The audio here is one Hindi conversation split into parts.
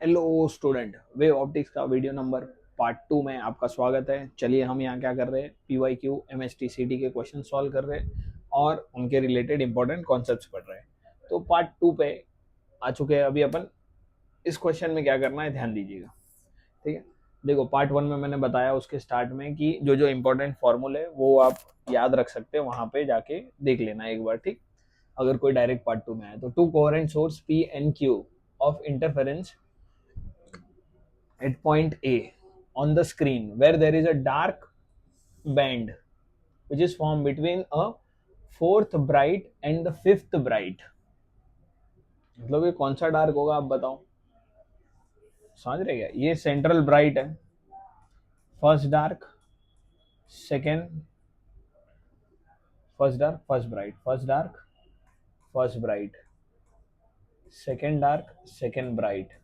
हेलो स्टूडेंट, वेव ऑप्टिक्स का वीडियो नंबर पार्ट 2 में आपका स्वागत है। चलिए हम यहाँ क्या कर रहे हैं, PYQ MSTCT के क्वेश्चन सॉल्व कर रहे हैं और उनके रिलेटेड इंपॉर्टेंट कॉन्सेप्ट्स पढ़ रहे हैं। तो पार्ट 2 पे आ चुके हैं। अभी अपन इस क्वेश्चन में क्या करना है, ध्यान दीजिएगा। ठीक है, देखो पार्ट 1 में मैंने बताया उसके स्टार्ट में कि जो जो इंपॉर्टेंट फॉर्मूले है वो आप याद रख सकते हैं, वहां पे जाके देख लेना एक बार। ठीक, अगर कोई डायरेक्ट पार्ट 2 में आए तो to coherent source P and Q of interference at point A on the screen where there is a dark band which is formed between a fourth bright and the fifth bright। मतलब ये कौन सा डार्क होगा आप बताओ, समझ रहे क्या? ये सेंट्रल ब्राइट है, first dark, second, first dark, first bright, first dark, first bright, second dark, second bright.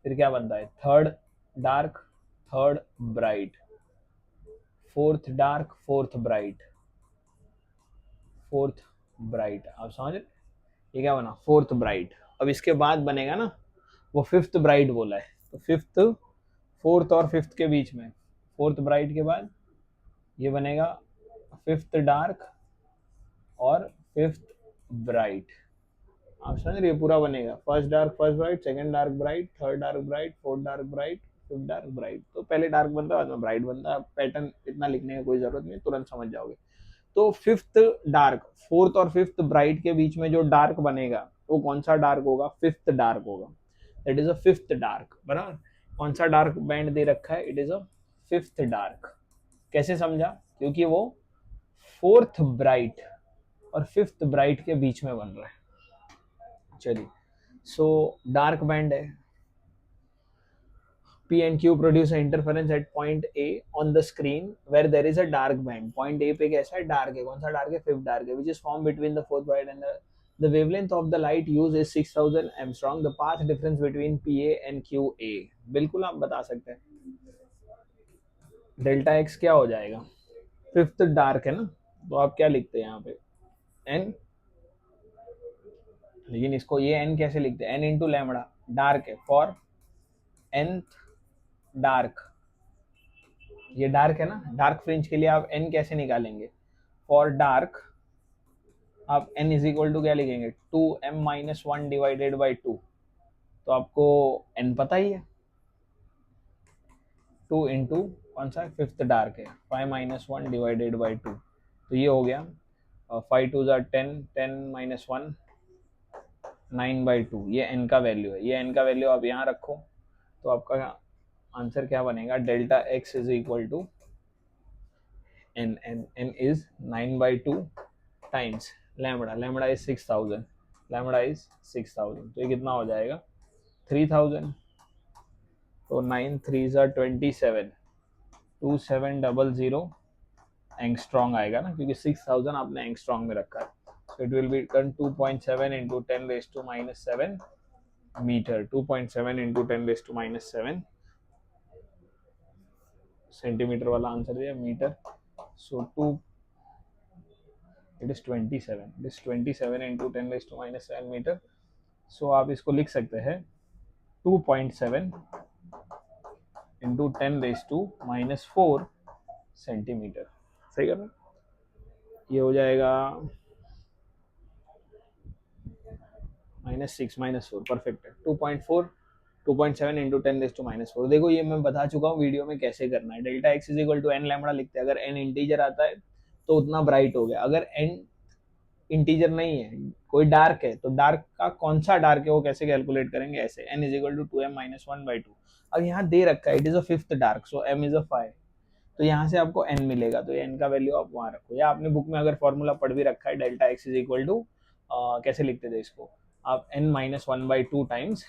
फिर क्या बनता है, third dark, third bright, fourth dark, fourth bright, fourth bright. आप समझ रहे, ये क्या बना, फोर्थ ब्राइट। अब इसके बाद बनेगा ना, वो फिफ्थ ब्राइट बोला है, तो फिफ्थ, फोर्थ और फिफ्थ के बीच में, फोर्थ ब्राइट के बाद ये बनेगा फिफ्थ डार्क और फिफ्थ ब्राइट। आप समझ रहे, पूरा बनेगा first dark, first bright, second dark bright, third dark bright, fourth dark bright, fifth dark bright. तो पहले डार्क बनता है बाद में ब्राइट बनता है। पैटर्न इतना लिखने की कोई जरूरत नहीं, तुरंत समझ जाओगे। तो फिफ्थ डार्क, फोर्थ और फिफ्थ ब्राइट के बीच में जो डार्क बनेगा वो कौन सा डार्क होगा, फिफ्थ डार्क होगा। That is a fifth dark, बराबर। कौन सा डार्क बैंड दे रखा है, it is a fifth dark. कैसे समझा, क्योंकि वो फोर्थ ब्राइट और फिफ्थ ब्राइट के बीच में बन रहा है। चलिए, सो डार्क बैंड है, P and Q produce an interference at point A on the screen where there is a dark band. Point A पे कैसा है, डार्क है। कौन सा डार्क है, फिफ्थ डार्क है, which is formed between the fourth bright and the wavelength of the light used is 6000 angstrom. The path difference between PA and QA। बिल्कुल आप बता सकते हैं। डेल्टा एक्स क्या हो जाएगा, फिफ्थ डार्क है ना, तो आप क्या लिखते हैं यहाँ पे, एन। लेकिन इसको ये एन कैसे लिखते हैं, एन इंटू लैमड़ा, डार्क है, फॉर एनथ डार्क। ये डार्क है ना, डार्क फ्रिंज के लिए आप एन कैसे निकालेंगे, फॉर डार्क आप एन इज इक्वल टू क्या लिखेंगे, 2m-1 डिवाइडेड बाई 2। तो आपको एन पता ही है, 2 इंटू कौन सा फिफ्थ डार्क है, 5-1 डिवाइडेड बाई 2। तो ये हो गया 5 2 10, 10-1 9/2। ये एन का वैल्यू है, ये एन का वैल्यू आप यहाँ रखो तो आपका आंसर क्या बनेगा, delta x is equal to n is 9/2 times lambda, lambda is 6000, lambda is 6000। तो ये कितना हो जाएगा, 3000। तो 9 3 27, 2700 एंगस्ट्रॉन्ग आएगा ना, क्योंकि 6000 आपने एंगस्ट्रॉन्ग में रखा है। तो it will be 2.7 into 10⁻⁷ metre, 2.7 into 10⁻⁷ centimetre वाला आंसर दिया, metre. So 2, it is 27, it is 27 into 10⁻⁷ metre. So आप इसको लिख सकते हैं 2.7 इंटू 10⁻⁴ सेंटीमीटर। सही कर रहे, ये हो जाएगा -6 -4, परफेक्ट है। 2.4, 2.7 इंटू 10⁻⁴। देखो ये मैं बता चुका हूँ वीडियो में कैसे करना है। Delta x is equal to N lambda लिखते हैं, अगर एन इंटीजर आता है तो उतना ब्राइट हो गया। अगर एन इंटीजर नहीं है, कोई डार्क है, तो डार्क का कौन सा डार्क है वो कैसे कैलकुलेट करेंगे, ऐसे n is equal to 2m-1/2। अब यहाँ दे रखा है it is a fifth dark, so m is a 5। तो यहाँ से आपको n मिलेगा, तो ये n का वैल्यू आप वहां रखो, या आपने बुक में अगर फॉर्मूला पढ़ भी रखा है, delta x is equal to कैसे लिखते थे इसको आप, n-1/2 टाइम्स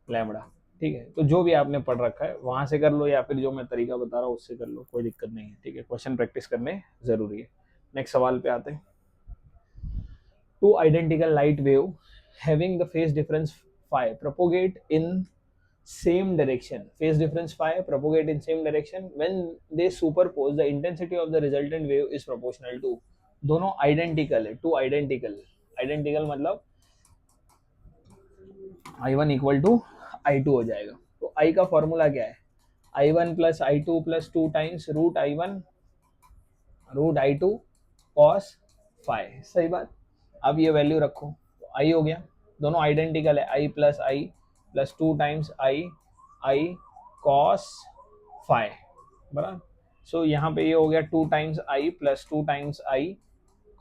लैम्बडा। ठीक है, तो जो भी आपने पढ़ रखा है वहां से कर लो, या फिर जो मैं तरीका बता रहा हूँ उससे कर लो, कोई दिक्कत नहीं है। ठीक है, क्वेश्चन प्रैक्टिस करने जरूरी है। नेक्स्ट सवाल पे आते हैं। Two identical light wave having the phase difference phi propagate in same direction, phase difference phi propagate in same direction when they superpose, the intensity of the resultant wave is proportional to। दोनों आइडेंटिकल है, टू आइडेंटिकल, आइडेंटिकल मतलब I1 equal to I to हो जाएगा। तो आई का फॉर्मूला क्या है, I one plus I two plus two times root I two cos five, सही बात। अब ये वैल्यू रखो तो आई हो गया, दोनों आइडेंटिकल है, I plus two times I cos phi, बराबर। सो यहाँ पे ये हो गया two times I plus two times I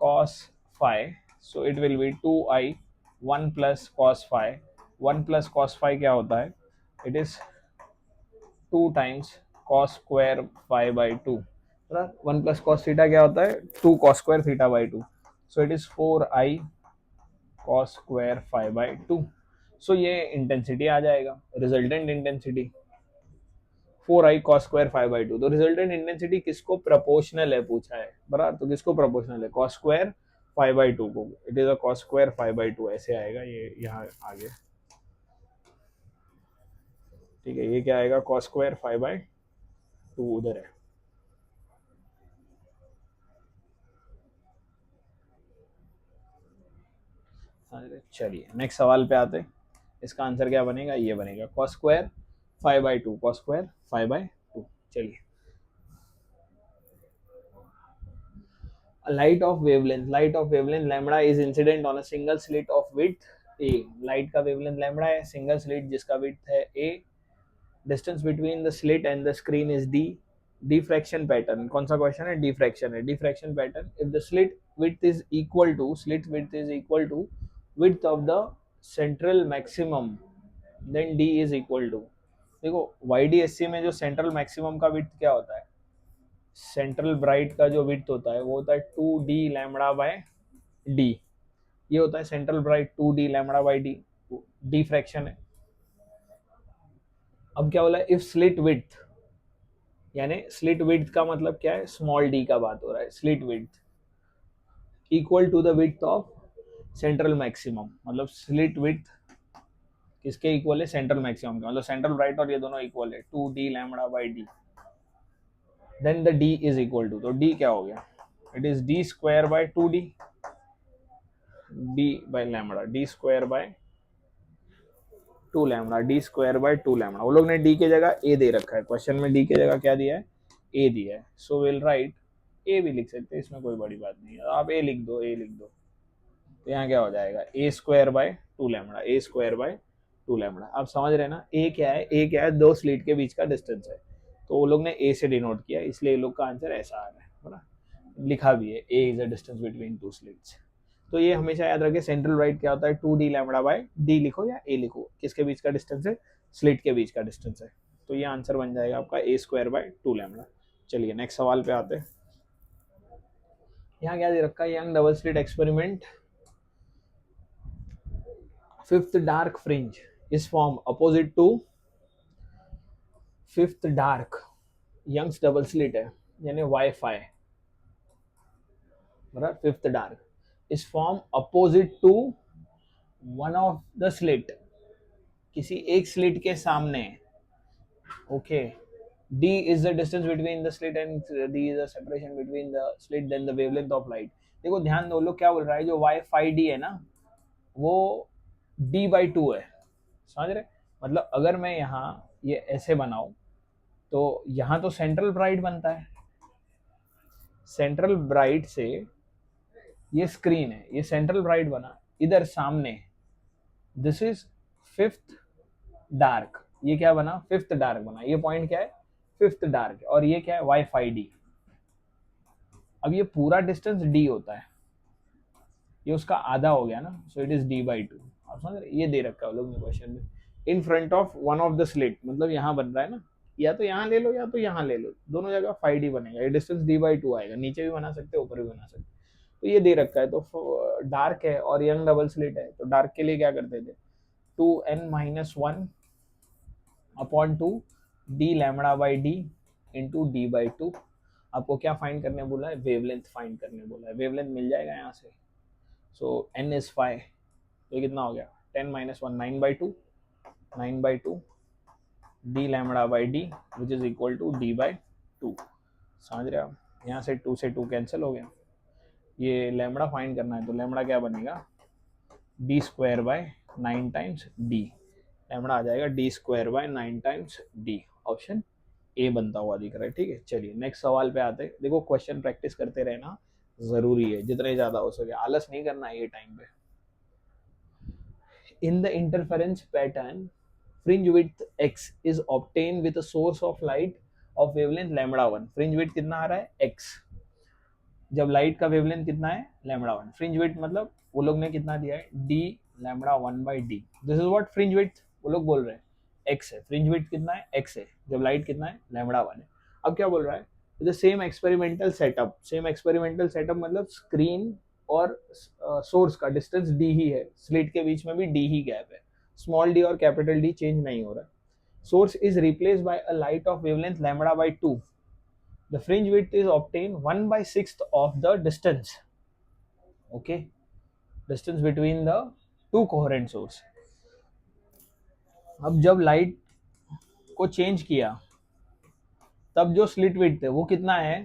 cos phi, so it will be two I one plus cos phi, one plus cos phi क्या होता है, it is two times cos square phi by two, one plus cos theta क्या होता है, two cos square theta by two, so it is four I cos square phi by two. So ये इंटेंसिटी आ जाएगा, resultant intensity four I cos square phi by two. तो रिजल्टेंट इंटेंसिटी किसको प्रोपोर्शनल है पूछा है, बराबर, तो किसको प्रोपोर्शनल है, cos square phi by two को, it is a cos square phi by two, ऐसे आएगा ये यहाँ आगे, ठीक है, ये क्या आएगा cos square phi by to उधर है। चलिए नेक्स्ट सवाल पे आते, इसका आंसर क्या बनेगा, ये बनेगा cos square phi by two, cos square phi by two. चलिए, light of wavelength lambda is incident on a single slit of width a, light का वेवलेंथ लैम्बडा है, सिंगल स्लिट जिसका विड्थ है a, distance between the slit and the screen is D, diffraction pattern, कौन सा क्वेश्चन है, डिफ्रैक्शन है, diffraction pattern, if the slit width is equal to width of the central maximum then D is equal to, देखो YDSC में जो सेंट्रल मैक्सिमम का विड्थ क्या होता है, सेंट्रल ब्राइट का जो विड्थ होता है वो होता है 2d लैम्बडा बाय डी, ये होता है central bright 2d lambda by D, D fraction है। अब क्या बोला, इफ स्लिट विड्थ, यानी स्लिट विड्थ का मतलब क्या है, स्मॉल डी का बात हो रहा है, slit width equal to the width of central maximum, मतलब स्लिट विड्थ किसके इक्वल है, सेंट्रल मैक्सिमम का, मतलब सेंट्रल ब्राइट और ये दोनों इक्वल है 2d lambda by D, then the d is equal to, तो d क्या हो गया, it is d square by 2d, d by lambda, d square by 2 lambda, d square by 2 lambda, वो लोग ने d की जगह a दे रखा है, क्वेश्चन में d की जगह क्या दिया है, a दिया है, सो विल राइट a भी लिख सकते हैं, इसमें कोई बड़ी बात नहीं है, आप a लिख दो, तो यहाँ क्या हो जाएगा, a square by 2 lambda, a square by 2 lambda. आप समझ रहे हैं ना, a क्या है, दो स्लिट के बीच का डिस्टेंस है, तो वो लोग ने a से डिनोट किया, इसलिए लोग का आंसर ऐसा आ रहा है ना, लिखा भी है a is a distance between two slits. तो ये हमेशा याद रखें, सेंट्रल राइट क्या होता है, 2d लैम्बडा बाय d लिखो या a लिखो, किसके बीच का डिस्टेंस है, स्लिट के बीच का डिस्टेंस है, तो ये आंसर बन जाएगा आपका a स्क्वायर बाय 2 लैम्बडा। चलिए नेक्स्ट सवाल पे आते हैं, यहाँ क्या दे रखा है, young double slit experiment, fifth dark fringe is form opposite to fifth dark, young's double slit है यानी वाईफाई, बराबर, fifth dark is form opposite to one of the slit, किसी एक स्लिट के सामने, okay, d is the distance between the slit and d is the separation between the slit then the wavelength of light। देखो ध्यान दो, लोग क्या बोल रहा है, जो y5d है ना वो d/2 है, समझ रहे, मतलब अगर मैं यहाँ ये ऐसे बनाऊं तो यहाँ तो सेंट्रल ब्राइट बनता है, सेंट्रल ब्राइट से ये स्क्रीन है, ये सेंट्रल ब्राइट बना, इधर सामने दिस इज फिफ्थ डार्क, ये क्या बना, फिफ्थ डार्क बना, ये पॉइंट क्या है, फिफ्थ डार्क, और ये क्या है, y5d। अब ये पूरा डिस्टेंस d होता है, ये उसका आधा हो गया ना, सो इट इज d/2, आप समझ रहे, ये दे रखा है लोग ने क्वेश्चन में, in front of one of the slit, मतलब यहाँ बन रहा है ना, या तो यहाँ ले लो या तो यहाँ ले लो, दोनों जगह 5d बनेगा, ये डिस्टेंस d/2 आएगा, नीचे भी बना सकते ऊपर भी बना सकते, तो ये दे रखा है, तो डार्क है और यंग डबल स्लिट है, तो डार्क के लिए क्या करते थे, 2n-1 upon 2 d lambda by D into d/2, आपको क्या फाइंड करने बोला है, वेवलेंथ फाइंड करने बोला है, वेवलेंथ मिल जाएगा यहाँ से, सो n इज 5, तो ये कितना हो गया, 10-1 9/2 d lambda by D which is equal to d/2, समझ रहे आप, यहाँ से 2 से 2 कैंसिल हो गया, ये लैम्बडा फाइंड करना है, तो लैम्बडा क्या बनेगा, d square by 9 times d, lambda आ जाएगा D square by 9 times D, option A बनता हुआ दिख रहा है। ठीक है, चलिए नेक्स्ट सवाल पे आते हैं। देखो क्वेश्चन प्रैक्टिस करते रहना जरूरी है, जितने ज्यादा हो सके, आलस नहीं करना है ये टाइम पे। In the interference pattern fringe width x is obtained with a source of light of wavelength lambda 1। fringe width कितना आ रहा है x, जब लाइट का वेवलेंथ कितना है लैम्बडा 1। फ्रिंज विड्थ मतलब वो लोग ने कितना दिया है d lambda 1 by D, this is what fringe width वो लोग बोल रहे हैं x है। फ्रिंज विड्थ कितना है x है, जब लाइट कितना है लैम्बडा 1 है। अब क्या बोल रहा है, the same experimental setup, same experimental setup मतलब स्क्रीन और सोर्स का डिस्टेंस d ही है, स्लिट के बीच में भी d ही गैप है, स्मॉल d और कैपिटल D चेंज नहीं हो रहा है। Source is replaced by a light of wavelength lambda by 2, the fringe width is obtained 1/6 of the distance, okay, distance between the two coherent source। अब जब लाइट को चेंज किया तब जो स्लिट विड्थ है वो कितना है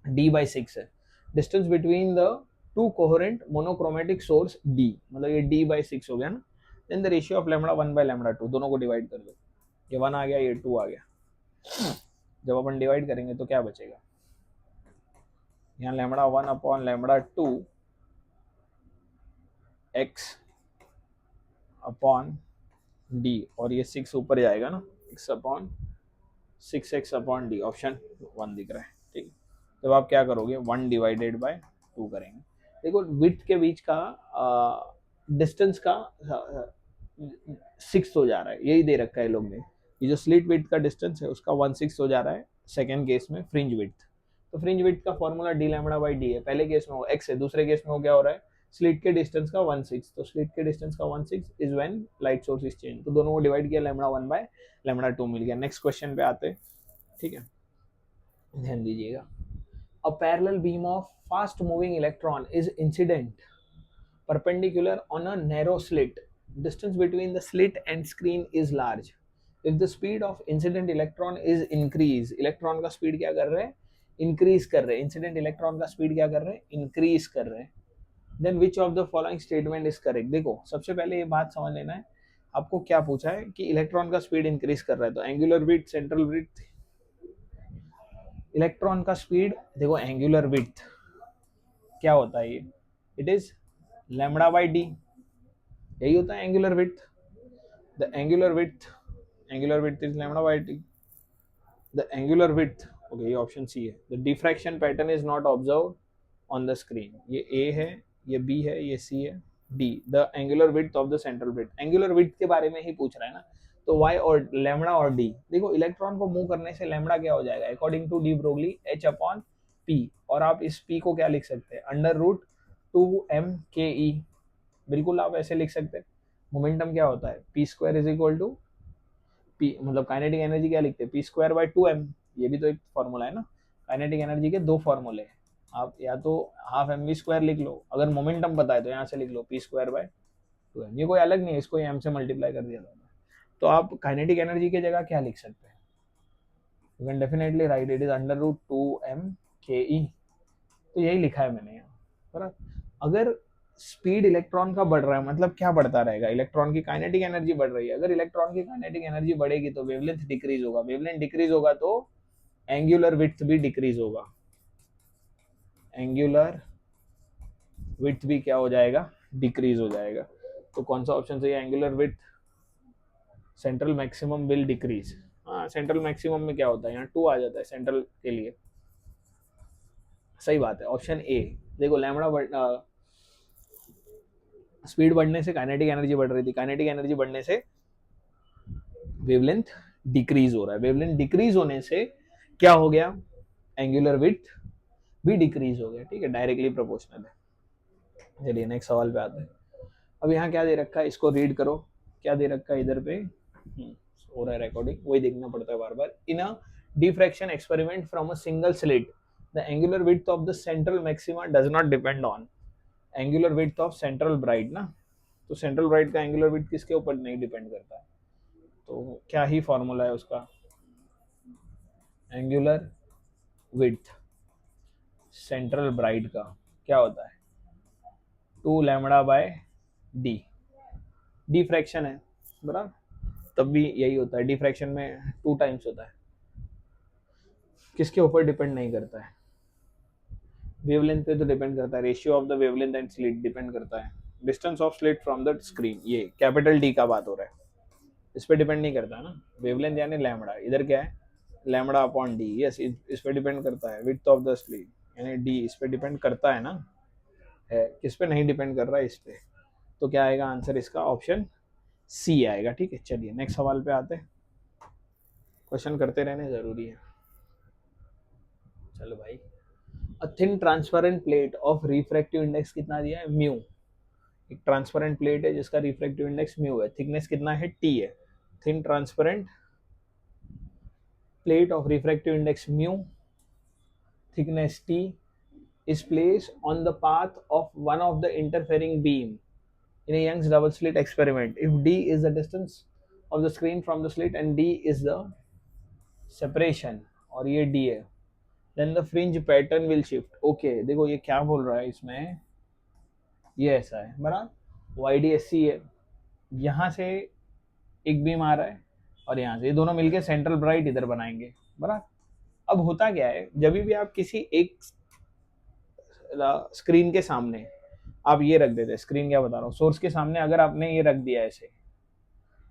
d/6 है, distance between the two coherent monochromatic source d, मतलब ये d/6 हो गया ना। Then the ratio of lambda 1 by lambda 2, दोनों को डिवाइड कर दो, ये 1 आ गया ये 2 आ गया। जब अपन डिवाइड करेंगे तो क्या बचेगा, यहाँ lambda 1 upon lambda 2 x upon D, और ये 6 ऊपर जाएगा ना, x upon 6x upon D, option 1 दिख रहा है। ठीक, तो आप क्या करोगे 1 डिवाइडेड बाय 2 करेंगे। देखो विड्थ के बीच का डिस्टेंस का 6 हो जा रहा है, यही दे रखा है लोग ने, ये जो स्लिट विड्थ का डिस्टेंस है उसका 1/6 हो जा रहा है सेकेंड केस में फ्रिंज विड्थ। तो फ्रिंज विड्थ का formula D lambda by D है, पहले केस में वो x है, दूसरे केस में वो क्या हो रहा है स्लिट के डिस्टेंस का 1/6, तो स्लिट के डिस्टेंस का 1/6 is when light source is change, तो दोनों को डिवाइड किया लैम्बडा 1 बाय लैम्बडा 2 मिल गया। नेक्स्ट क्वेश्चन पे आते हैं, ठीक है, ध्यान दीजिएगा। A parallel beam of fast moving electron is incident perpendicular on a narrow slit, distance between the slit and screen is large, if the speed of incident electron is increase, electron का स्पीड क्या कर रहे हैं इंक्रीज कर रहे हैं, इंसिडेंट इलेक्ट्रॉन का स्पीड क्या कर रहे हैं इंक्रीज कर रहे हैं, then which of the following statement is correct. देखो सबसे पहले ये बात समझ लेना है, आपको क्या पूछा है कि इलेक्ट्रॉन का स्पीड इंक्रीज कर रहा है, तो angular width, central width, electron का स्पीड, देखो एंगुलर विड्थ क्या होता है, ये it is lambda by D, यही होता है angular width. The angular width is lambda by D, the angular width, okay, ये ऑप्शन सी है। The diffraction pattern is not observe on the screen, ये ए है, ये बी है, ये सी है, D the angular width of the central width, angular width के बारे में ही पूछ रहा है ना, तो वाई और लैम्बडा और डी। देखो इलेक्ट्रॉन को मूव करने से लैम्बडा क्या हो जाएगा according to de Broglie h upon p, और आप इस p को क्या लिख सकते हैं अंडर रूट 2m/ke, बिल्कुल आप ऐसे लिख सकते हैं। मोमेंटम क्या होता है p square is equal to p, मतलब काइनेटिक एनर्जी क्या लिखते हैं p स्क्वायर बाय 2m, ये भी तो एक फॉर्मूला है ना, काइनेटिक एनर्जी के दो फॉर्मूले हैं, आप या तो हाफ एम वी स्क्वायर लिख लो, अगर मोमेंटम पता है तो यहाँ से लिख लो पी स्क्वायर बाय 2m, ये कोई अलग नहीं है, इसको एम से मल्टीप्लाई कर दिया था, तो आप काइनेटिक एनर्जी की जगह क्या लिख सकते हैं, you can definitely write it is under root 2m/ke, तो यही लिखा है मैंने यहाँ पर। अगर स्पीड इलेक्ट्रॉन का बढ़ रहा है मतलब क्या बढ़ता रहेगा, इलेक्ट्रॉन की काइनेटिक एनर्जी बढ़ रही है, अगर इलेक्ट्रॉन की काइनेटिक एनर्जी बढ़ेगी तो वेवलेंथ डिक्रीज होगा, वेवलेंथ डिक्रीज होगा तो एंगुलर विड्थ भी डिक्रीज होगा, एंगुलर विड्थ भी क्या हो जाएगा डिक्रीज हो जाएगा। तो कौन सा ऑप्शन सही है, angular width, central maximum will decrease, हाँ सेंट्रल मैक्सिमम में क्या होता है यहाँ 2 आ जाता है सेंट्रल के लिए, सही बात है ऑप्शन ए। देखो लैम्बडा स्पीड बढ़ने से काइनेटिक एनर्जी बढ़ रही थी, काइनेटिक एनर्जी बढ़ने से वेवलेंथ डिक्रीज हो रहा है, वेवलेंथ डिक्रीज होने से क्या हो गया एंगुलर विड्थ भी डिक्रीज हो गया, ठीक है, डायरेक्टली प्रोपोर्शनल है। चलिए नेक्स्ट सवाल पे आते हैं। अब यहाँ क्या दे रखा है इसको रीड करो, क्या दे रखा है इधर पे हो रहा है रिकॉर्डिंग, वही देखना पड़ता है बार बार। In a diffraction experiment from a single slit the angular width of the central maxima does not depend on angular width of central bright ना, तो सेंट्रल ब्राइट का एंगुलर विड्थ किसके ऊपर नहीं डिपेंड करता है, तो क्या ही फॉर्मूला है उसका, एंगुलर विड्थ सेंट्रल ब्राइट का क्या होता है 2 लैम्बडा बाय डी, डिफ्रैक्शन है बराबर, तब भी यही होता है, डिफ्रैक्शन में 2 टाइम्स होता है। किसके ऊपर डिपेंड नहीं करता है, वेवलेंथ पे तो डिपेंड करता है, ratio of the wavelength and slit depend करता है, distance of slit from the screen, ये कैपिटल डी का बात हो रहा है, इस पे डिपेंड नहीं करता है ना, वेवलेंथ यानी लैम्बडा, इधर क्या है लैम्बडा अपॉन डी, यस इस पे डिपेंड करता है, विड्थ ऑफ द स्लिट यानी डी इस पे डिपेंड करता है ना, है किस पे नहीं डिपेंड कर रहा है, इस पे। तो क्या आएगा आंसर इसका, ऑप्शन सी आएगा। ठीक है, चलिए नेक्स्ट सवाल पे आते हैं, क्वेश्चन करते रहने जरूरी है। चलो भाई, a thin transparent plate of refractive index कितना दिया है, म्यू, एक ट्रांसपेरेंट प्लेट है जिसका रिफ्रैक्टिव इंडेक्स म्यू है, थिकनेस कितना है, टी है, thin transparent plate of refractive index mu, thickness t is placed on the path of one of the interfering beam in a Young's double slit experiment. If d is the distance of the screen from the slit and d is the separation और ये d है, then the fringe pattern will shift. Okay, देखो ये क्या बोल रहा है इसमें, ये ऐसा है बराबर, YDSC है, यहाँ से एक बीम आ रहा है और यहाँ से, ये दोनों मिलके सेंट्रल ब्राइट इधर बनाएंगे बराबर। अब होता क्या है, जब भी आप किसी एक स्क्रीन के सामने आप ये रख देते, स्क्रीन क्या बता रहा हूँ, सोर्स के सामने अगर आपने ये रख दिया ऐसे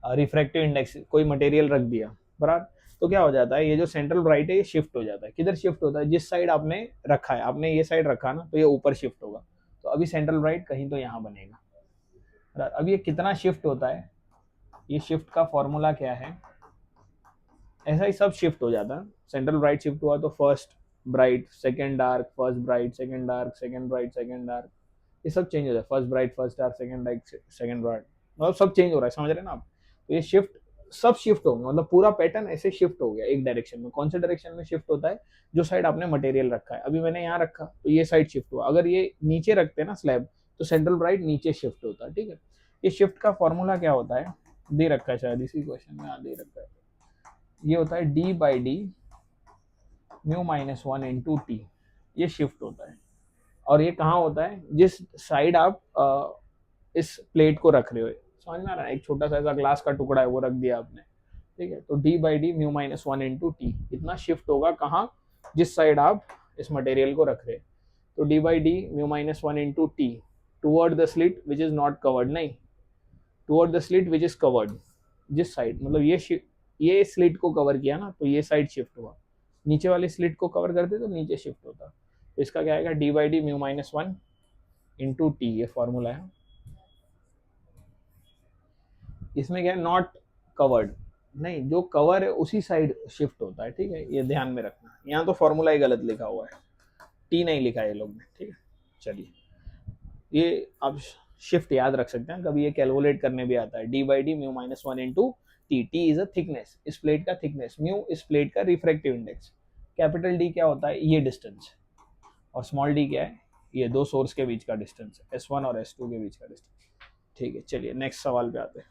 रिफ्रैक्टिव इंडेक्स कोई मटेरियल रख दिया बराबर, तो क्या हो जाता है, ये जो सेंट्रल ब्राइट है ये शिफ्ट हो जाता है, किधर शिफ्ट होता है, जिस साइड आपने रखा है, आपने ये साइड रखा ना तो ये ऊपर शिफ्ट होगा, तो अभी सेंट्रल ब्राइट कहीं तो यहाँ बनेगा बराबर। अब ये कितना शिफ्ट होता है, ये शिफ्ट का फॉर्मूला क्या है, ऐसा ही सब शिफ्ट हो जाता है, सेंट्रल ब्राइट शिफ्ट हुआ तो first bright second dark, first bright second dark, second bright second dark, ये सब चेंज हो जाए, first bright first dark second dark second bright, मतलब सब चेंज हो रहा है, समझ रहे हैं ना आप। तो ये शिफ्ट सब शिफ्ट होंगे, मतलब पूरा पैटर्न ऐसे शिफ्ट हो गया एक डायरेक्शन में। कौन से डायरेक्शन में शिफ्ट होता है, जो साइड आपने मटेरियल रखा है, अभी मैंने यहाँ रखा तो ये साइड शिफ्ट हुआ, अगर ये नीचे रखते हैं ना स्लैब तो सेंट्रल ब्राइट नीचे शिफ्ट होता है। ठीक है, ये शिफ्ट का फॉर्मूला क्या होता है, दे रखा है शायद इसी क्वेश्चन में, दे रखा है, ये होता है D by D mu minus one into T, ये शिफ्ट होता है, और ये कहाँ होता है, जिस साइड आप इस प्लेट को रख रहे हो, समझ में आ रहा है, एक छोटा सा ऐसा ग्लास का टुकड़ा है वो रख दिया आपने, ठीक है, तो D by D mu minus one into T इतना शिफ्ट होगा, कहाँ, जिस साइड आप इस मटेरियल को रख रहे हैं, तो D by D mu minus one into T toward the slit which is not covered, नहीं toward the slit which is covered, जिस साइड, मतलब ये स्लिट को कवर किया ना तो ये साइड शिफ्ट हुआ, नीचे वाली स्लिट को कवर करते तो नीचे शिफ्ट होता, तो इसका क्या आएगा, D by D mu minus one into T, ये फॉर्मूला है। इसमें क्या है, नॉट कवर्ड, नहीं जो कवर है उसी साइड शिफ्ट होता है, ठीक है, ये ध्यान में रखना, यहाँ तो फॉर्मूला ही गलत लिखा हुआ है, टी नहीं लिखा है ये लोग ने, ठीक है। चलिए ये आप शिफ्ट याद रख सकते हैं, कभी ये कैलकुलेट करने भी आता है, D by D mu minus one into T, T is a thickness, इस प्लेट का थिकनेस, म्यू इस प्लेट का रिफ्रैक्टिव इंडेक्स, कैपिटल डी क्या होता है, ये डिस्टेंस, और स्मॉल डी क्या है, ये दो सोर्स के बीच का डिस्टेंस, S1 और S2 के बीच का डिस्टेंस। ठीक है, चलिए नेक्स्ट सवाल पे आते हैं,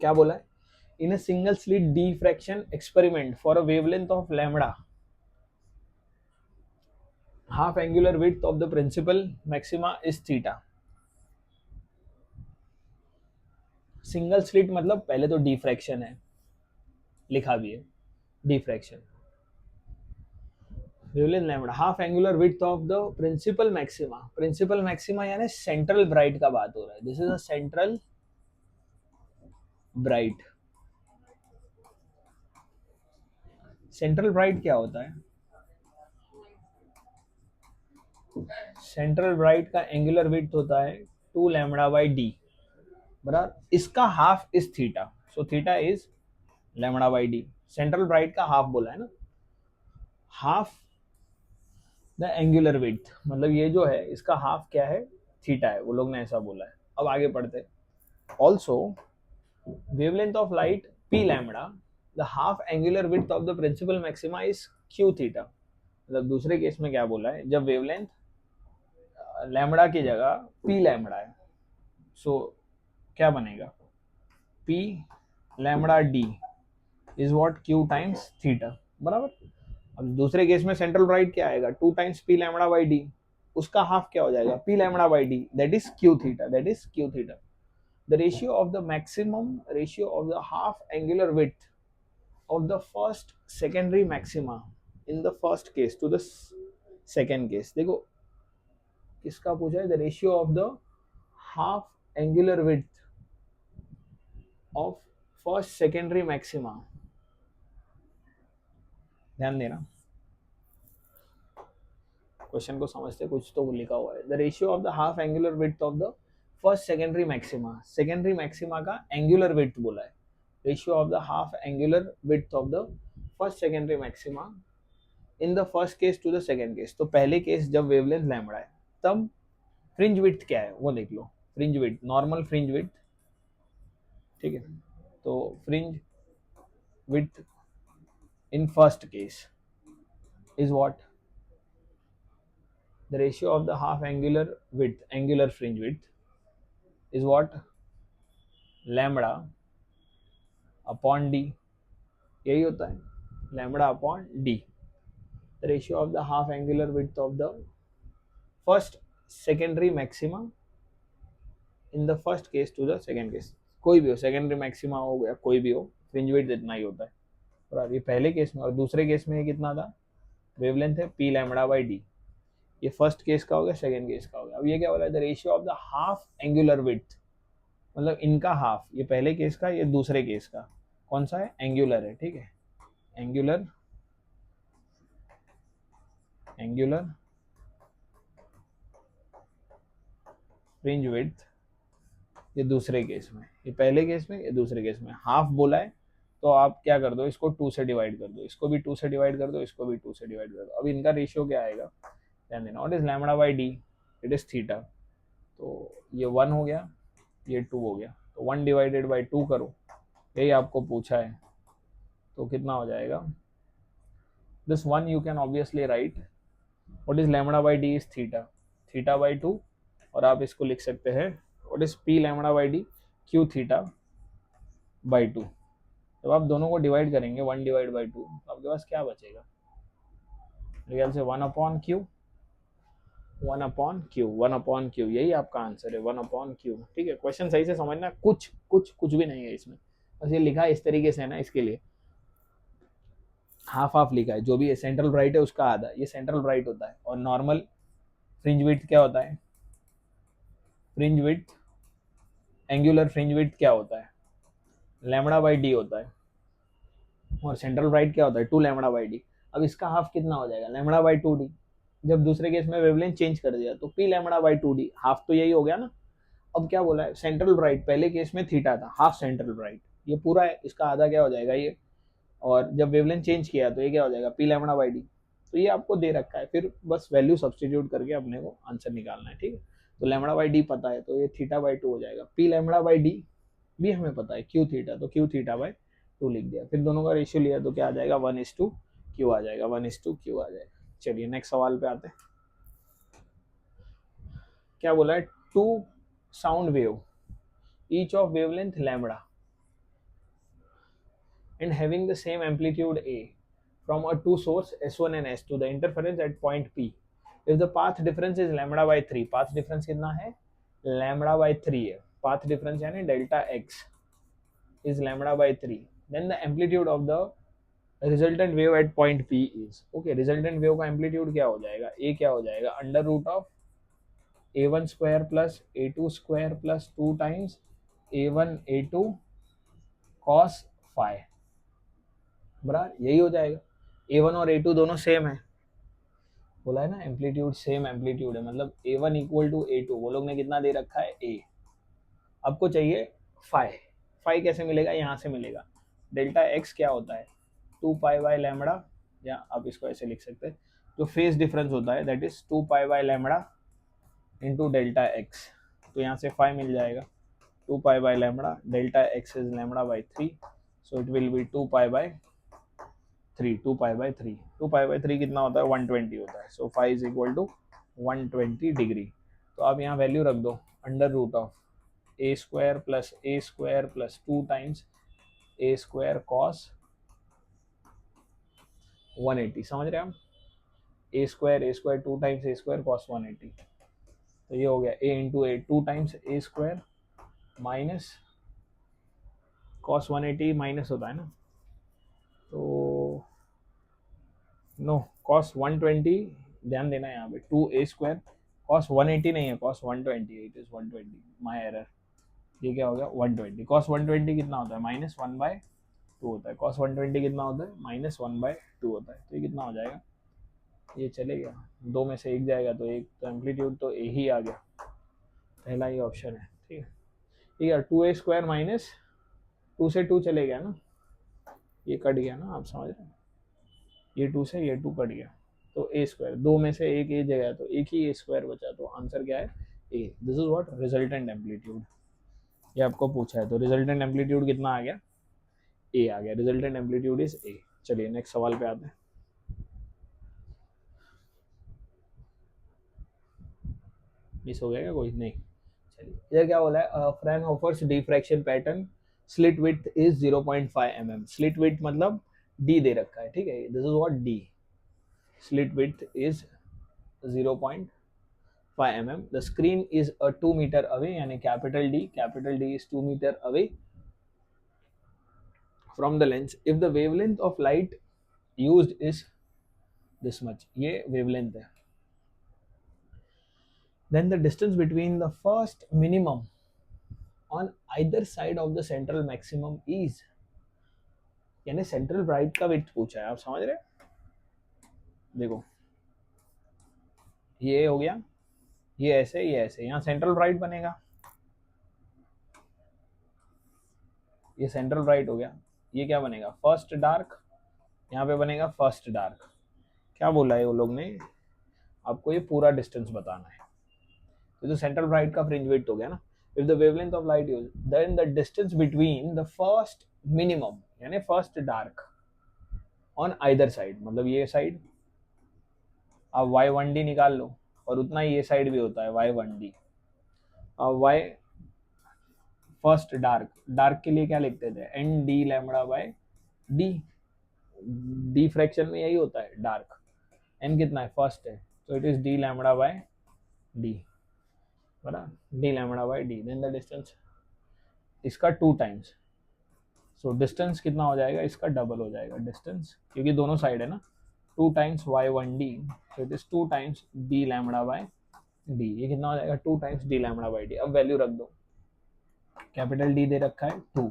क्या बोला है, in a single slit diffraction experiment for a wavelength of lambda, half angular width of the principal maxima is theta। Single slit मतलब पहले तो डिफ्रैक्शन है, लिखा भी है diffraction, wavelength lambda, half angular width of the principal maxima, principal maxima यानी सेंट्रल ब्राइट का बात हो रहा है, this is a central bright. Central bright क्या होता है, सेंट्रल ब्राइट का एंगुलर विड्थ होता है 2 लैम्बडा बाई डी बराबर, इसका half is theta, so theta is lambda by D, central bright का हाफ बोला है ना, हाफ द एंगुलर विड्थ, मतलब ये जो है इसका हाफ क्या है, थीटा है, वो लोग ने ऐसा बोला है। अब आगे पढ़ते, also wavelength of light p lambda, the half angular width of the principal maxima is q theta, मतलब दूसरे केस में क्या बोला है, जब वेवलेंथ लैम्बडा की जगह पी लैम्बडा है, सो क्या बनेगा, P lambda D is what, Q times theta बराबर। अब दूसरे केस में सेंट्रल ब्राइट क्या आएगा, 2 times P lambda by D, उसका हाफ क्या हो जाएगा, P lambda by D, that is q theta, that is q theta. The ratio of the maximum ratio of the half angular width of the first secondary maxima in the first case to the second case. देखो किसका पूछा है, the ratio of the half angular width of first secondary maxima. ध्यान देना, क्वेश्चन को समझते, कुछ तो लिखा हुआ है. The ratio of the half angular width of the first secondary maxima, secondary maxima का एंगुलर विड्थ बोला है. Ratio of the half angular width of the first secondary maxima in the first case to the second case. तो पहले केस जब वेवलेंथ लैम्बडा है, तब फ्रिंज विड्थ क्या है वो देख लो. Fringe width, normal fringe width, ठीक है. तो fringe width in first case is what, the ratio of the half angular width, angular fringe width is what, lambda upon d. यही होता है, lambda upon d. The ratio of the half angular width of the first secondary maxima in the first case to the second case. कोई भी हो, secondary maxima हो गया, कोई भी हो, fringe width इतना ही होता है. और ये पहले केस में, और दूसरे केस में कितना था, वेवलेंथ है p lambda by d. ये फर्स्ट केस का हो गया, सेकंड केस का हो गया. अब ये क्या बोला है, the ratio of the half angular width, मतलब इनका हाफ, ये पहले केस का, ये दूसरे केस का. कौन सा है, एंगुलर है, ठीक है. एंगुलर, एंगुलर फ्रिंज विड्थ, ये दूसरे केस में, ये पहले केस में, ये दूसरे केस में. हाफ बोला है तो आप क्या कर दो, इसको 2 से डिवाइड कर दो, इसको भी 2 से डिवाइड कर दो, इसको भी 2 से डिवाइड कर दो. अब इनका रेशियो क्या आएगा, ध्यान देना. What is lambda by D, it is theta. तो ये 1 हो गया, ये 2 हो गया. तो 1 डिवाइडेड बाई 2 करो, यही आपको पूछा है. तो कितना हो जाएगा, this 1 you can obviously right, what is lambda by D is theta, theta by 2. और आप इसको लिख सकते हैं, what is P lambda by D, Q theta by 2. जब आप दोनों को डिवाइड करेंगे 1 डिवाइड बाई 2, तो आपके पास क्या बचेगा, मेरे ख्याल से 1 upon Q, 1 upon Q, 1 upon Q, यही आपका आंसर है, 1 अपॉन क्यू. ठीक है, क्वेश्चन सही से समझना, कुछ कुछ कुछ भी नहीं है इसमें, बस ये लिखा है इस तरीके से है ना, इसके लिए हाफ हाफ लिखा है. जो भी है सेंट्रल ब्राइट है उसका आधा, ये सेंट्रल ब्राइट होता है. और नॉर्मल फ्रिंज विड्थ क्या होता है, fringe width, angular fringe width क्या होता है, लैम्बडा बाई डी होता है. और सेंट्रल ब्राइट क्या होता है, 2 लैम्बडा बाई डी. अब इसका हाफ कितना हो जाएगा, लैम्बडा बाई 2 डी. जब दूसरे केस में वेवलेंथ चेंज कर दिया तो P lambda by 2 D, half तो यही हो गया ना. अब क्या बोला है, सेंट्रल ब्राइट, पहले केस में थीटा था, हाफ सेंट्रल ब्राइट, ये पूरा है, इसका आधा क्या हो जाएगा ये. और जब वेवलेंथ चेंज किया तो ये क्या हो जाएगा, पी लैम्बडा बाई डी. तो ये आपको दे रखा है, फिर बस वैल्यू सब्सटीट्यूट करके अपने को आंसर निकालना है. ठीक है, तो लैम्बडा बाई डी पता है, तो ये थीटा बाई 2 हो जाएगा. पी लैम्बडा बाई डी भी हमें पता है, क्यू थीटा, तो क्यू थीटा बाई 2 लिख दिया. फिर दोनों का रेशियो लिया तो क्या आ जाएगा, 1:Q आ जाएगा, 1:Q आ जाएगा. चलिए नेक्स्ट सवाल पे आते हैं. क्या बोला है, 2 sound wave, each of wavelength lambda and having the same amplitude A from a two source S1 and S2, the interference at point P, if the path difference is lambda by 3, path difference कितना है, lambda by 3 है, path difference यानी delta x is lambda by 3, then the amplitude of the resultant wave at point P is, okay, resultant wave का amplitude क्या हो जाएगा, A क्या हो जाएगा, under root of A1 square plus A2 square plus 2 times A1 A2 cos phi, बराबर यही हो जाएगा. A1 और A2 दोनों सेम है, बोला है ना, एम्पलीट्यूड सेम एम्पलीट्यूड है, मतलब A1 इक्वल टू A2, वो लोग ने कितना दे रखा है, A. आपको चाहिए फाई, फाई कैसे मिलेगा, यहाँ से मिलेगा. डेल्टा एक्स क्या होता है, 2 पाई बाय लैम्बडा, या आप इसको ऐसे लिख सकते हैं, जो फेज डिफरेंस होता है that is 2 pi by lambda into delta x. तो यहाँ से फाई मिल जाएगा, 2 pi by lambda, delta x is lambda by 3, so it will be 2 pi by 3, 2 pi by 3, 2 pi by 3 कितना होता है, 120 होता है. So phi is equal to 120 degree. तो आप यहाँ वैल्यू रख दो, under root of a square plus 2 times A square cos 180. समझ रहे हैं हम, ए स्क्वायर 2 टाइम्स ए स्क्वायर कॉस 180, तो ये हो गया ए इंटू ए 2 टाइम्स ए स्क्वायर माइनस कॉस 180 माइनस होता है ना, तो नो कॉस 120, ध्यान देना यहाँ पे 2 ए स्क्वायर कॉस 180 नहीं है, cos 120, it is 120, my error. ये क्या हो गया 120, कॉस 120 कितना होता है माइनस 1/2 होता है, कॉस 120 कितना होता है माइनस 1/2 होता है, तो ये कितना हो जाएगा, ये चलेगा, दो में से एक जाएगा तो एक, तो एम्पलीट्यूड तो ए ही आ गया, पहला ये ऑप्शन है। ठीक है, ठीक है, 2 ए स्क्वायर माइनस 2 से 2 चले गया ना, ये कट गया ना, आप समझ रहे हैं, ये 2 से ये 2 कट गया, तो ए स्क्वायर, दो में से एक ए जगह, तो एक ही ए स्क्वायर बचा, तो आंसर क्या है A. This is what resultant amplitude, ये आपको पूछा है, तो रिजल्टेंट एम्पलीट्यूड कितना आ गया, ए आ गया, रिजल्टेंट एम्पलीट्यूड इज ए। चलिए नेक्स्ट सवाल पे आते हैं। मिस हो गया क्या कोई, नहीं, चलिए इधर क्या बोला है, Fraunhofer's diffraction pattern slit width is 0.5 mm, slit width मतलब डी दे रखा है, ठीक है, this is what D, slit width is 0.5 mm, the screen is 2 metre away, यानी capital D is 2 metre away from the lens if the wavelength of light used is this much, ये wavelength है, then the distance between the first minimum on either side of the central maximum is, यानी सेंट्रल ब्राइट का विड्थ पूछा है, आप समझ रहे हैं, देखो ये हो गया, ये ऐसे यहाँ सेंट्रल ब्राइट बनेगा, ये सेंट्रल ब्राइट हो गया, ये क्या बनेगा फर्स्ट डार्क, यहाँ पे बनेगा फर्स्ट डार्क, क्या बोला है वो लोग ने, आपको ये पूरा डिस्टेंस बताना है, तो सेंट्रल ब्राइट का फ्रिंज विड्थ हो गया ना, if the wavelength of light use then the distance between the first minimum यानी first dark on either side, मतलब ये साइड आप y1d निकाल लो, और उतना ही ये साइड भी होता है y1d, अब y फर्स्ट डार्क के लिए क्या लिखते थे n d lambda by D, D fraction में यही होता है, डार्क एन कितना है फर्स्ट है, तो it is D lambda by D, बराबर D lambda by D, then the distance इसका 2 टाइम्स, सो डिस्टेंस कितना हो जाएगा, इसका डबल हो जाएगा डिस्टेंस, क्योंकि दोनों साइड है ना, 2 times y1d, so it is 2 times d lambda by d, ये कितना हो जाएगा 2 times d lambda by d। अब वैल्यू रख दो, कैपिटल D दे रखा है 2,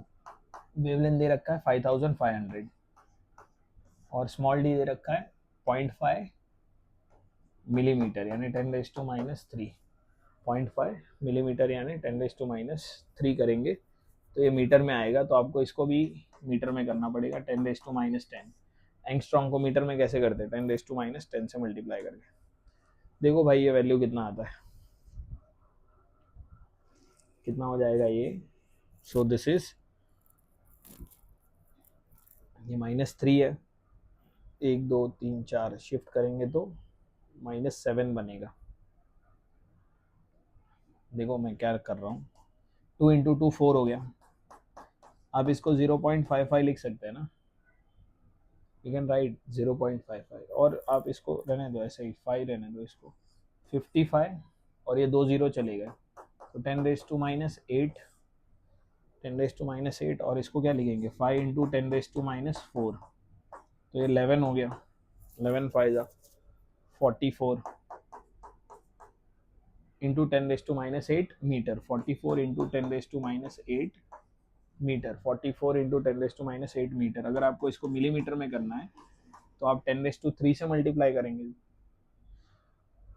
वेवलेंथ दे रखा है 5500 और स्मॉल d दे रखा है 0.5 मिलीमीटर यानी 10⁻³ 0.5 मिलीमीटर यानी 10⁻³ करेंगे तो ये मीटर में आएगा, तो आपको इसको भी मीटर में करना पड़ेगा 10⁻10। एंगस्ट्रॉम को मीटर में कैसे करते हैं 10⁻10 से मल्टीप्लाई करके, देखो भाई ये वैल्यू कितना आता है, कितना हो जाएगा ये, सो दिस इज ये -3 है, 1 2 3 4 शिफ्ट करेंगे तो -7 बनेगा, देखो मैं क्या कर रहा हूँ, 2 × 2 4 हो गया, आप इसको 0.55 लिख सकते हैं ना, यू कैन राइट 0.55, और आप इसको रहने दो ऐसे ही 5 रहने दो, इसको 55 और ये 2 0 चले गए, तो 10⁻8 और इसको क्या लिखेंगे 5 × 10⁻⁴, तो ये 11 हो गया, 11 5 44 into 10⁻8 metre, 44 into 10⁻8 metre, 44 into 10⁻8 metre. अगर आपको इसको मिलीमीटर में करना है तो आप 10⁻³ से मल्टीप्लाई करेंगे,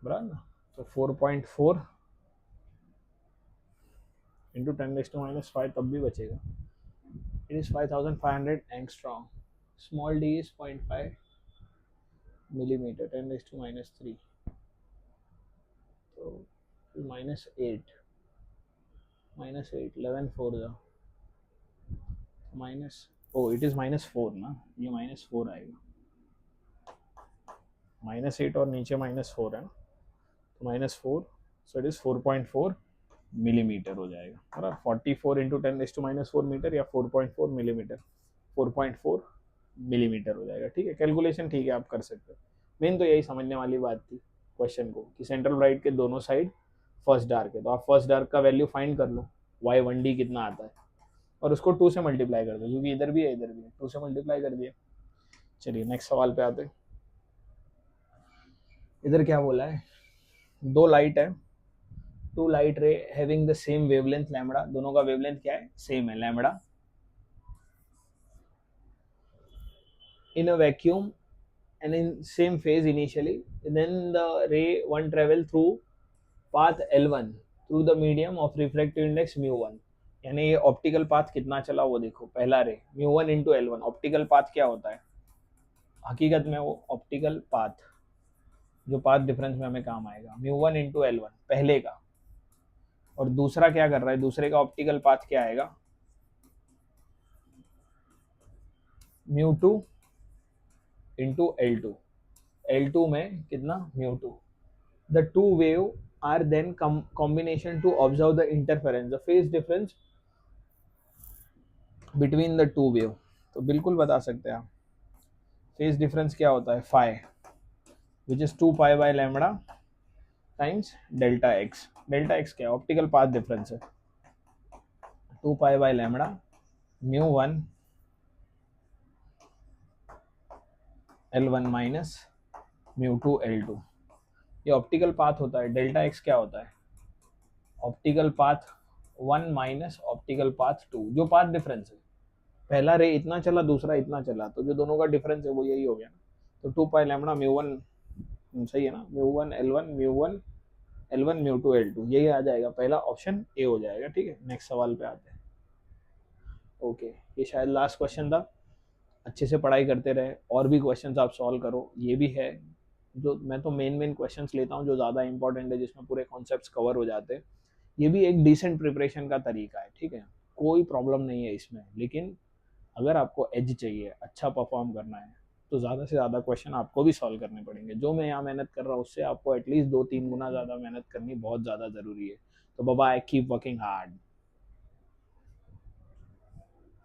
बराबर ना, तो 4.4 इंटू 10⁻5 तब भी बचेगा, it is 5500 angstrom, small d is 0.5 millimetre 10⁻3, तो -8 11 4 माइनस, ओ इट इज -4 ना, ये -4 आएगा, -8 और नीचे -4 है ना, तो -4, सो इट इज 4.4 मिलीमीटर हो जाएगा, बराबर 44 इंटू 10⁻4 मीटर या 4.4 मिलीमीटर, 4.4 मिलीमीटर हो जाएगा, ठीक है, कैलकुलेशन ठीक है आप कर सकते हो, मेन तो यही समझने वाली बात थी क्वेश्चन को कि सेंट्रल ब्राइट के दोनों साइड फर्स्ट डार्क है, तो आप फर्स्ट डार्क का वैल्यू फाइंड कर लो, y1d कितना आता है, और उसको 2 से मल्टीप्लाई कर दो, क्योंकि इधर भी है इधर भी है, 2 से मल्टीप्लाई कर दिया। चलिए नेक्स्ट सवाल पे आते हैं। इधर क्या बोला है, दो लाइट है, two light ray having the same wavelength lambda, दोनों का वेवलेंथ क्या है, सेम है lambda, in a vacuum and in same phase initially, then the ray one travel through path L1 through the medium of refractive index mu1, यानी ये ऑप्टिकल पाथ कितना चला वो देखो, पहला रे mu1 into L1, optical path क्या होता है हकीकत में, वो ऑप्टिकल पाथ जो पाथ डिफरेंस में हमें काम आएगा, mu1 इंटू L1 पहले का, और दूसरा क्या कर रहा है, दूसरे का ऑप्टिकल पाथ क्या आएगा, mu2 इंटू L2, L2 में कितना mu2, the two wave are then combination to observe the interference, the phase difference between the two wave, तो बिल्कुल बता सकते हैं आप फेज डिफरेंस क्या होता है, phi which is 2 pi by lambda times delta x, delta x क्या है, ऑप्टिकल पाथ डिफरेंस है, 2 pi by lambda mu1 L1 minus mu2 L2, ये ऑप्टिकल पाथ होता है, डेल्टा एक्स क्या होता है, optical path 1 minus optical path 2, जो पाथ डिफरेंस है, पहला रे इतना चला दूसरा इतना चला, तो जो दोनों का डिफरेंस है वो यही हो गया ना, तो 2 पाई लैम्बडा mu1, सही है ना, mu1 L1 mu1 L1 mu2 L2, यही आ जाएगा, पहला ऑप्शन ए हो जाएगा। ठीक है, नेक्स्ट सवाल पे आते हैं। ओके, ये शायद लास्ट क्वेश्चन था, अच्छे से पढ़ाई करते रहे, और भी क्वेश्चंस आप सॉल्व करो, ये भी है जो मैं तो मेन क्वेश्चंस लेता हूँ जो ज़्यादा इंपॉर्टेंट है, जिसमें पूरे कॉन्सेप्ट्स कवर हो जाते हैं, ये भी एक डिसेंट प्रिपरेशन का तरीका है। ठीक है, कोई प्रॉब्लम नहीं है इसमें, लेकिन अगर आपको एज चाहिए, अच्छा परफॉर्म करना है, तो ज़्यादा से ज़्यादा क्वेश्चन आपको भी सॉल्व करने पड़ेंगे, जो मैं यहाँ मेहनत कर रहा हूँ उससे आपको एटलीस्ट 2-3 गुना ज़्यादा मेहनत करनी बहुत ज़्यादा ज़रूरी है। तो बाबा, आई कीप वर्किंग हार्ड।